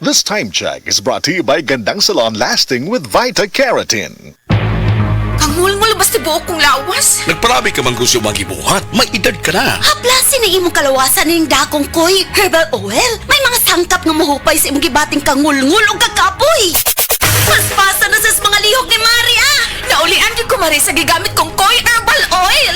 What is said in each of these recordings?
This time check is brought to you by Gandang Salon Lasting with Vita Keratin. Kangul-ngul basta buok kong lawas. Nagparami ka man kung siya magibuhat. May edad ka na. Haplasin na imong kalawasan ng dakong koy herbal oil. May mga sangkap nga mahupay sa imong gibating kangul-ngul o kakapoy. Mas pasa na sa mga lihok ni Maria. Naulian yung kumari sa gigamit kong koy herbal oil.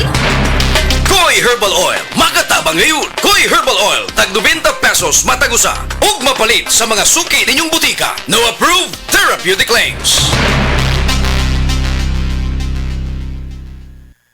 Koi Herbal Oil. Makatabang ngayon. Koi Herbal Oil. Tag 90 pesos matagusa. Ug mapalit sa mga suki ninyong butika. No approved therapeutic claims.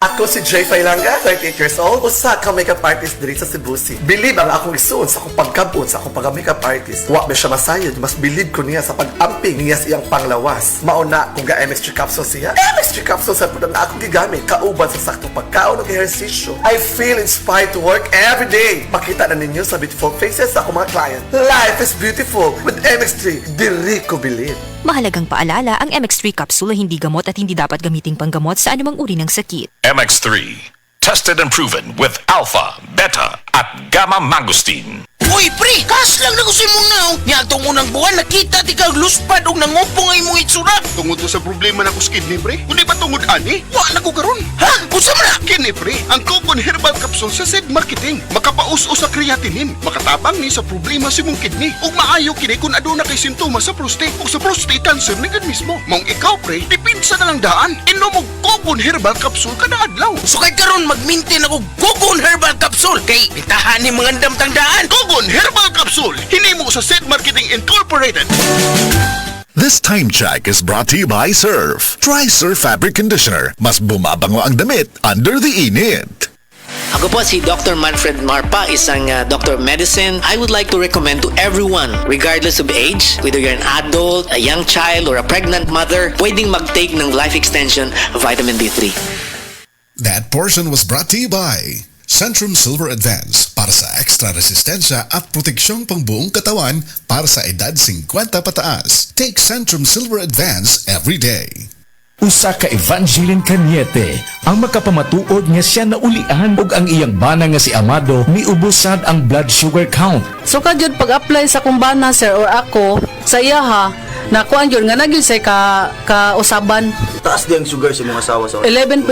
Ako si Jay Failanga, 38 years old, usa ka makeup artist diri sa Cebu City. Believe ang akong isuon sa akong pagkabot sa akong pagka-makeup artist. Wa ba siya masayod, mas believe ko niya sa pag-amping niya sa iyang panglawas. Mauna kung ga-MX3 capsule siya. MX3 capsule sa pudang na akong gigamit, kauban sa saktong pagkaon ng ehersisyo. I feel inspired to work every day. Makita na ninyo sa beautiful faces sa akong mga client. Life is beautiful with MX3. Diri ko believe. Mahalagang paalala, ang MX3 capsule ay hindi gamot at hindi dapat gamiting panggamot sa anumang uri ng sakit. MX3, tested and proven with alpha, beta, at gamma mangosteen. Uy, pre! Kas lang na gusto mong naong. Niya itong unang buwan, nakita di ka luspad o nangupong ay mong itsura. Tungod to sa problema na ko skin ni pre. Kundi ba tungod ani? Wa na ko karon. Ha? Unsa man na? Kini pre, ang Cogon Herbal Capsule sa Zed Marketing. Makapaus-o sa creatinine. Makatabang ni sa problema si mong kidney. Ug maayo kini kung aduna kay simptomas sa prostate o sa prostate cancer ni gid mismo. Mong ikaw pre, dipinsa na lang daan. Inom og Cogon Herbal Capsule kada adlaw. So kahit karon mag-maintain ako Cogon Herbal Capsule kay itahan ni mga damtang-daan. Cogon Herbal Capsule. Hinimo sa Zed Marketing Incorporated. This time check is brought to you by Surf. Try Surf Fabric Conditioner. Mas bumabango ang damit under the init. Ako po si Dr. Manfred Marpa, isang Dr. Medicine. I would like to recommend to everyone, regardless of age, whether you're an adult, a young child, or a pregnant mother, pwedeng mag-take ng Life Extension Vitamin D3. That portion was brought to you by Centrum Silver Advance para sa extra resistensya at proteksyong pangbuong katawan para sa edad 50 pataas. Take Centrum Silver Advance every day. Usa ka Evangeline Cañete ang makapamatuod nga siya naulian ug ang iyang bana nga si Amado miubusad ang blood sugar count. So kadyod pag-apply sa kumbana sir or ako sa iya ha, nakuan yun nga nagyud say ka usaban. Taas di ang sugar sa mga asawa sa 11.7.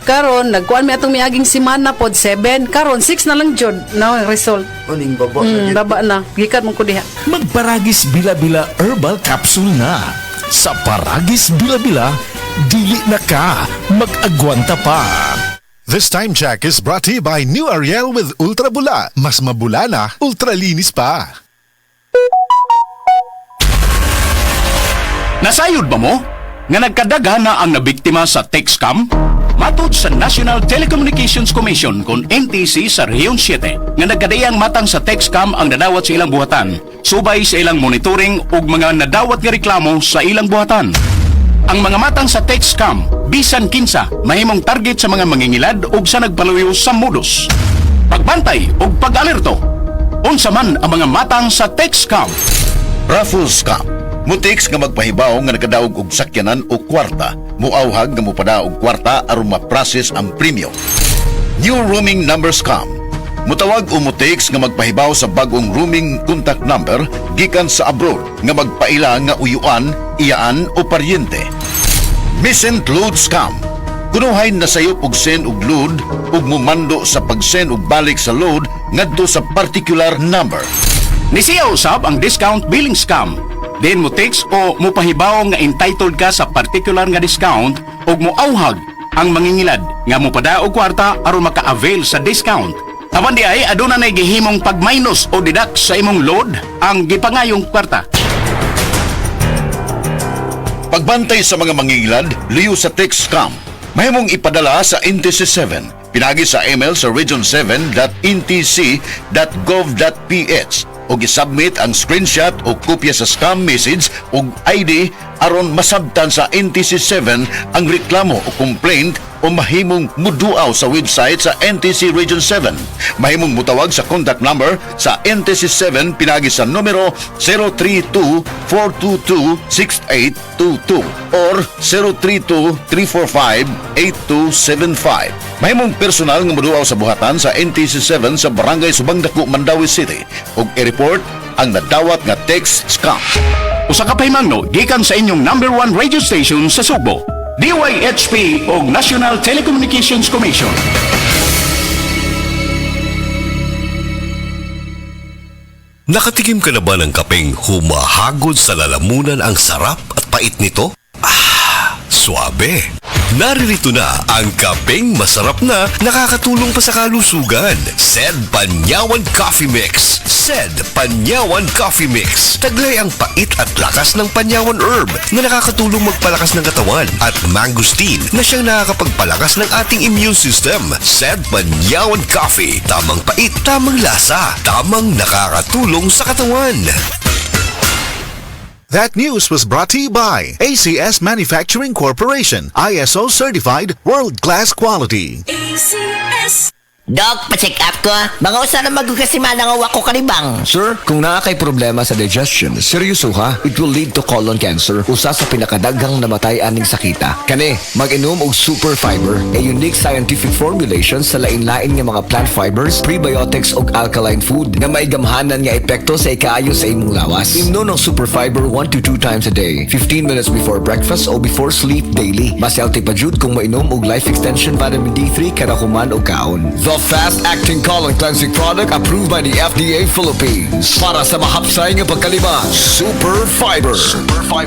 Karon nagkuan mi atong miaging semana pod 7. Karon 6 na lang jud na ang result. Aning baba baba na. Gikat mo ko diha. Magparagis bila-bila herbal capsule na. Sa Paragis Bila-Bila, dili na ka mag-agwanta pa. This time check is brought to you by New Ariel with Ultra Bula. Mas mabula na, ultra linis pa. Nasayod ba mo? Nga nagkadaga na ang nabiktima sa text scam? Matod sa National Telecommunications Commission kung NTC sa Rehiyon 7 nga nagkadayang matang sa text scam ang nadawat sa ilang buhatan, subay sa ilang monitoring ug mga nadawat nga reklamo sa ilang buhatan. Ang mga matang sa text scam, bisan kinsa, mahimong target sa mga mangingilad ug sa nagpaluyo sa modus. Pagbantay ug pag-alerto. Unsa man ang mga matang sa text scam? Raffle scam. Mutiks nga magpahibaw nga nakadaog og sakyanan o kwarta, muawhag nga mupada og kwarta aron ma-process ang premium. New roaming number scam. Mutawag o mutiks nga magpahibaw sa bagong roaming contact number gikan sa abroad nga magpaila nga uyuan, iyaan o paryente. Missent load scam. Kunuhay na sayop og send og load ug mumando sa pag-send og balik sa load ngadto sa particular number. Nisiya usab ang discount billing scam. Then mo text o mo pahibaw nga entitled ka sa particular nga discount ug mo auhag ang mangingilad nga mo pada og kwarta aron maka-avail sa discount. Taman di ay aduna nay gihimong pag-minus o deduct sa imong load ang gipangayong kwarta. Pagbantay sa mga mangingilad, liyo sa text scam. Mahimong ipadala sa NTC 7, pinagi sa email sa region7.ntc.gov.ph o gisubmit ang screenshot o kopya sa scam message o ID aron masabtan sa NTC 7 ang reklamo o complaint o mahimong muduaw sa website sa NTC Region 7. Mahimong mutawag sa contact number sa NTC 7 pinagi sa numero 032-422-6822 or 032-345-8275. Mahimong personal nga muduaw sa buhatan sa NTC 7 sa Barangay Subang Dako, Mandawi City ug i-report ang nadawat nga text scam. Usa ka pahimangno gikan sa inyong number 1 radio station sa Sugbo, DYHP ug National Telecommunications Commission. Nakatikim ka na ba ng kapeng humahagod sa lalamunan ang sarap at pait nito? Suabe! Naririto na ang kapeng masarap na nakakatulong pa sa kalusugan. Sed Panyawan Coffee Mix. Sed Panyawan Coffee Mix. Taglay ang pait at lakas ng Panyawan Herb na nakakatulong magpalakas ng katawan at mangosteen na siyang nakakapagpalakas ng ating immune system. Sed Panyawan Coffee. Tamang pait, tamang lasa, tamang nakakatulong sa katawan. That news was brought to you by ACS Manufacturing Corporation, ISO certified world-class quality. ACS. Doc, pa-check up ko. Mga usa na magkasiman nga wako kanibang. Sir, kung naa kay problema sa digestion, seryoso ha, it will lead to colon cancer, usa sa pinakadaghang namatay aning sakita. Kani, mag-inom og super fiber, a unique scientific formulation sa lain-lain nga mga plant fibers, prebiotics ug alkaline food nga may gamhanan nga epekto sa ikaayo sa imong lawas. Imnon ng super fiber 1 to 2 times a day, 15 minutes before breakfast o before sleep daily. Mas healthy pa jud kung mainom og life extension vitamin D3 kada human og kaon. The fast-acting colon cleansing product approved by the FDA Philippines. Para sa mahapsay nga pagkalima, Super Fiber.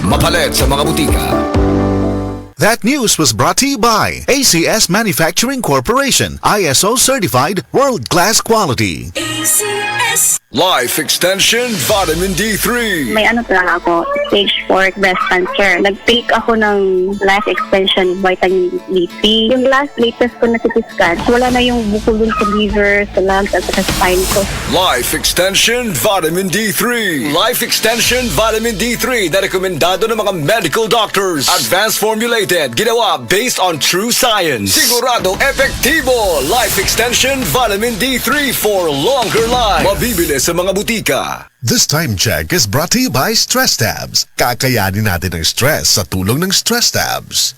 Mapalit sa mga butika. That news was brought to you by ACS Manufacturing Corporation, ISO certified world-class quality. ACS. Life Extension Vitamin D3. May ano talaga ako, stage 4 breast cancer. Nag-take ako ng life extension vitamin D3. Yung latest ko na CT scan, wala na yung bukol dun sa liver, sa lungs, at sa spine ko. Life Extension Vitamin D3. Life Extension Vitamin D3 na rekomendado ng mga medical doctors. Advanced formulated, ginawa based on true science. Sigurado epektibo. Life Extension Vitamin D3 for longer life. Mabibili sa mga butika. This time check is brought to you by Stress Tabs. Kakayanin natin ang stress sa tulong ng Stress Tabs.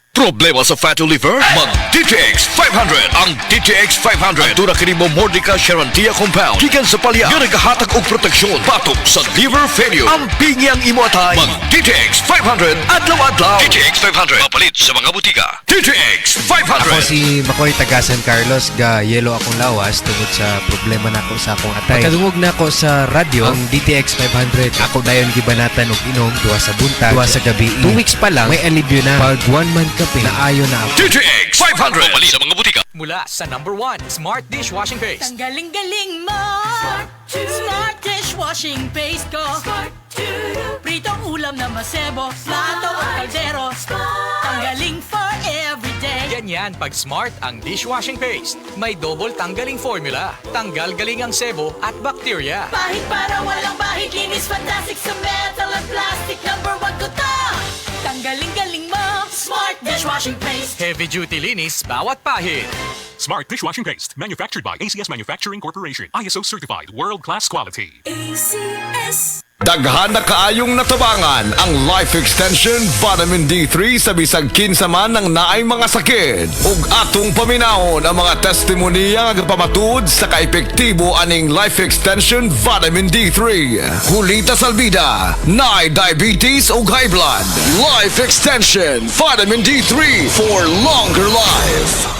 Problema sa fatty liver? Mag-DTX 500! Ang DTX 500 ang tuna kini mo Mordica Charantia Compound gikan sa palya nga nagahatag og proteksyon batok sa liver failure. Ang pingyang imo atay. Mag-DTX 500 adlaw-adlaw. DTX 500 mapalit sa mga butika. DTX 500. Ako si Makoy taga San Carlos, ga yelo akong lawas tungod sa problema nako sa akong atay. Pagkadungog na ako sa radyo ang DTX 500. Ako dayon gibanatan og inom duha sa buntag, duha sa gabi. 2 weeks pa lang may alibyo na. Pag 1 month kape na ayo na ako. DTX 500 mapalit sa mga butika. Mula sa number 1 Smart Dishwashing Paste. Tanggaling-galing mo. Smart Dishwashing Paste ko. Pritong ulam na masebo, plato o kaldero. Tanggaling for everyday. Ganyan pag Smart ang dishwashing paste. May double tanggaling formula. Tanggal galing ang sebo at bacteria. Bahid para walang bahid, linis fantastic sa metal at plastic. Number 1 ko to. Tanggaling-galing mo. Smart Dishwashing Paste. Heavy duty linis bawat pahid. Smart Dishwashing Paste, manufactured by ACS Manufacturing Corporation. ISO certified, world-class quality. ACS. Daghan na kaayong natabangan ang Life Extension Vitamin D3 sa bisag kinsa man ng naay mga sakit. Ug atong paminahon ang mga testimonya nga pamatud sa kaepektibo aning Life Extension Vitamin D3. Hulita salbida, naay diabetes ug high blood. Life Extension Vitamin D3 for longer life.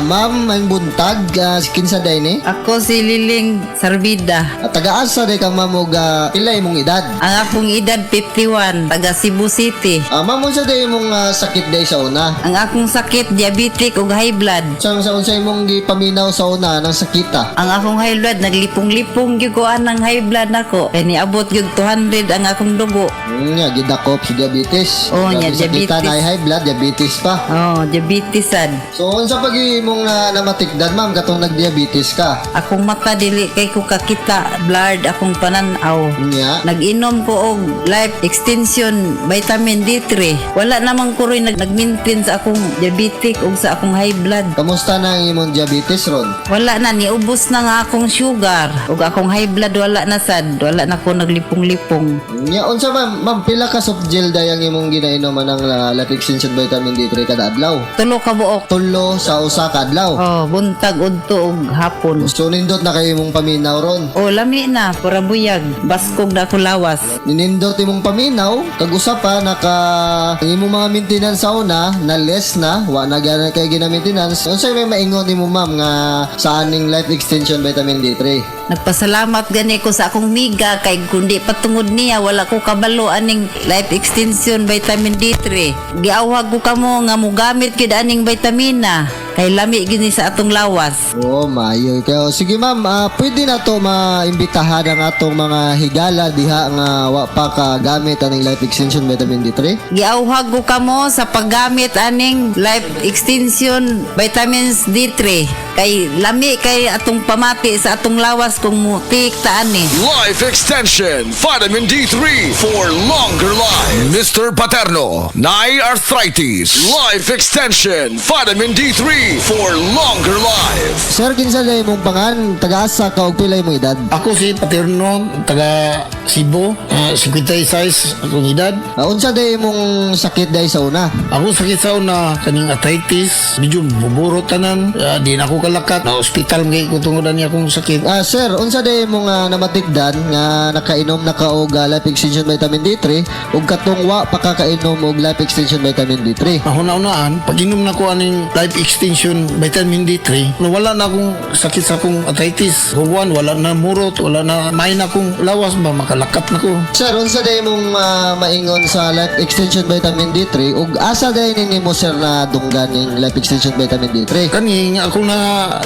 Ma'am, ang buntag, kinsa day ni? Ako si Liling Sarvida. Taga-asa day kang ma'am og pilay mong edad? Ang akong edad 51, taga Cebu City. Ma'am, unsa day mong sakit day sa una? Ang akong sakit, diabetic ug high blood. Sa unsa imong gipaminaw sa una ng sakita? Ang akong high blood, naglipong-lipong gyud ko anang high blood nako. Kay niabot gyud 200 ang akong dugo. Nya gidakop si diabetes. Oh, nya diabetes. Sakita na high blood, diabetes pa. Oh, diabetes sad. So unsa pag imong namatikdan ma'am katong nagdiabetes ka? Akong mata dili kay ko kakita, blurred akong pananaw. Nya nag-inom ko og life extension vitamin D3. Wala namang ko rin nag-maintain sa akong diabetic ug sa akong high blood. Kamusta na ang imong diabetes ron? Wala na, niubos na nga akong sugar ug akong high blood wala na sad. Wala na ko naglipong-lipong. Nya unsa ma'am pila ka soft gel dayang imong ginainom ng life extension vitamin D3 kada adlaw? 3 ka buok. 3 sa usa ka adlaw. Oh, buntag udto ug hapon. So nindot na kayo mong paminaw ron. Oh, lami na, para buyag. Baskog na ako lawas. Ninindot imong paminaw, kag usa pa naka imong mga maintenance sa una na less na, wa na gana kay gina-maintenance. Unsay may maingon nimo ma'am nga sa aning life extension vitamin D3? Nagpasalamat gani ko sa akong miga kay kundi patungod niya wala ko kabalo aning life extension vitamin D3. Giawhag ko kamo nga mogamit gyud aning vitamina kay lami gini sa atong lawas. Oh, maayo kayo. Sige ma'am, pwede na to maimbitahan ang atong mga higala diha nga wa pa ka gamit aning life extension vitamin D3. Giawhag ko kamo sa paggamit aning life extension vitamins D3 kay lami kay atong pamati sa atong lawas kung mutik ta ani. Life Extension Vitamin D3 for longer life. Mr. Paterno, Nay Arthritis. Life Extension Vitamin D3 for longer life. Sir, kinsa day mong pangan, taga-asa ka og pilay mong edad? Ako si Paterno, taga Cebu, 56 akong edad. Unsa day mong sakit day sa una? Ako sakit sa una, kaning arthritis, medyo buburo tanan, di na ako kalakat, na hospital ngay ko tungodan niya akong sakit. Sir, unsa day mong namatikdan nga nakainom na ka og life extension vitamin D3 ug katong wa pa kakainom og life extension vitamin D3? Mahuna-unaan, pag inom na ko aning life extension vitamin D3, wala na akong sakit sa akong arthritis. Huwan, wala na murot, wala na may na akong lawas ba, makalakat na ko. Sir, unsa day mong maingon sa life extension vitamin D3 ug asa day nimo sir na dunggan ning life extension vitamin D3? Kani nga ako na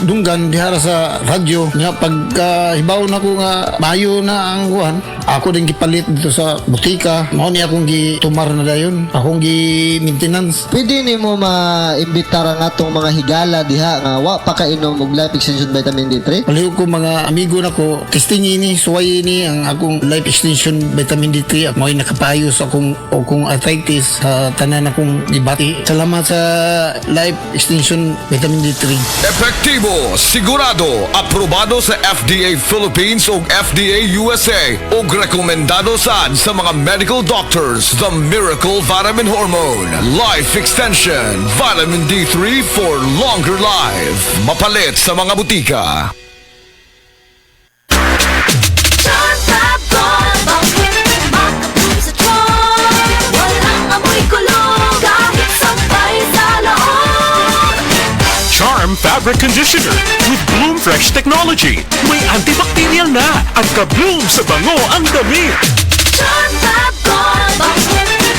dunggan dihara sa radyo nga pagka hibaw na ko nga mayo na ang kuhan, ako din gipalit dito sa butika. Mao ni akong gitumar na dayon, akong gi-maintenance. Pwede nimo maimbita ang atong mga higala diha nga wa pa kainom og life extension vitamin D3? Palihog ko mga amigo na ko, testing ini, suway ini ang akong life extension vitamin D3 at mo'y nakapayo sa akong arthritis sa tanan akong gibati. Salamat sa life extension vitamin D3. Epektibo, sigurado, aprobado sa FDA Philippines ug FDA USA ug rekomendado sad sa mga medical doctors. The Miracle Vitamin Hormone Life Extension Vitamin D3 for longer life. Mapalit sa mga butika. Charm Fabric Conditioner with Bloom Fresh Technology. May antibacterial na at ka-bloom sa bango ang damit. Charm Fab Gold,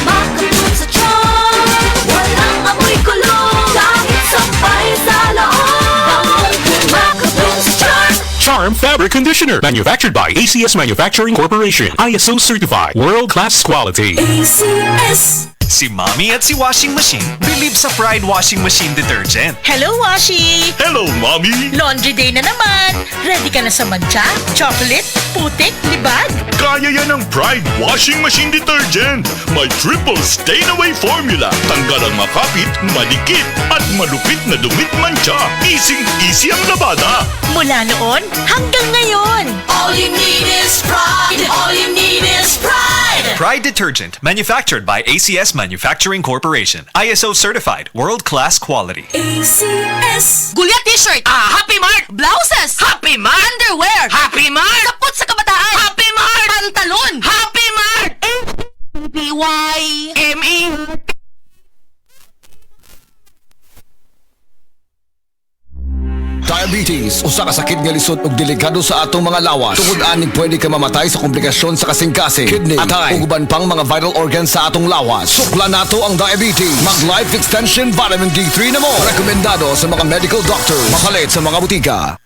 makabloom sa charm. Walang amoy kulong, kahit sampay sa loob. Makabloom sa charm. Charm Fabric Conditioner. Manufactured by ACS Manufacturing Corporation. ISO certified. World-class quality. ACS. Si Mommy at si Washing Machine believe sa Pride Washing Machine Detergent. Hello, Washi! Hello, Mommy! Laundry day na naman! Ready ka na sa mancha, chocolate, putik, libag? Kaya yan ang Pride Washing Machine Detergent. May triple stain-away formula. Tanggal ang makapit, madikit, at malupit na dumit mancha. Easy-easy ang labada. Mula noon hanggang ngayon. All you need is pride. All you need is pride. Pride Detergent, manufactured by ACS Manufacturing Corporation. ISO certified, world-class quality. ACS. Gulya t-shirt. Happy Mart. Blouses. Happy Mart. Underwear. Happy Mart. Sapot sa kabataan. Happy Mart. Pantalon. Happy Mart. HPY-ME. Diabetes, usa ka sakit nga lisod ug delikado sa atong mga lawas. Tungod ani pwede ka mamatay sa komplikasyon sa kasing-kasing, kidney, atay, ug uban pang mga vital organs sa atong lawas. Sukla nato ang diabetes. Mag Life Extension Vitamin D3 na mo. Rekomendado sa mga medical doctors. Mapalit sa mga butika.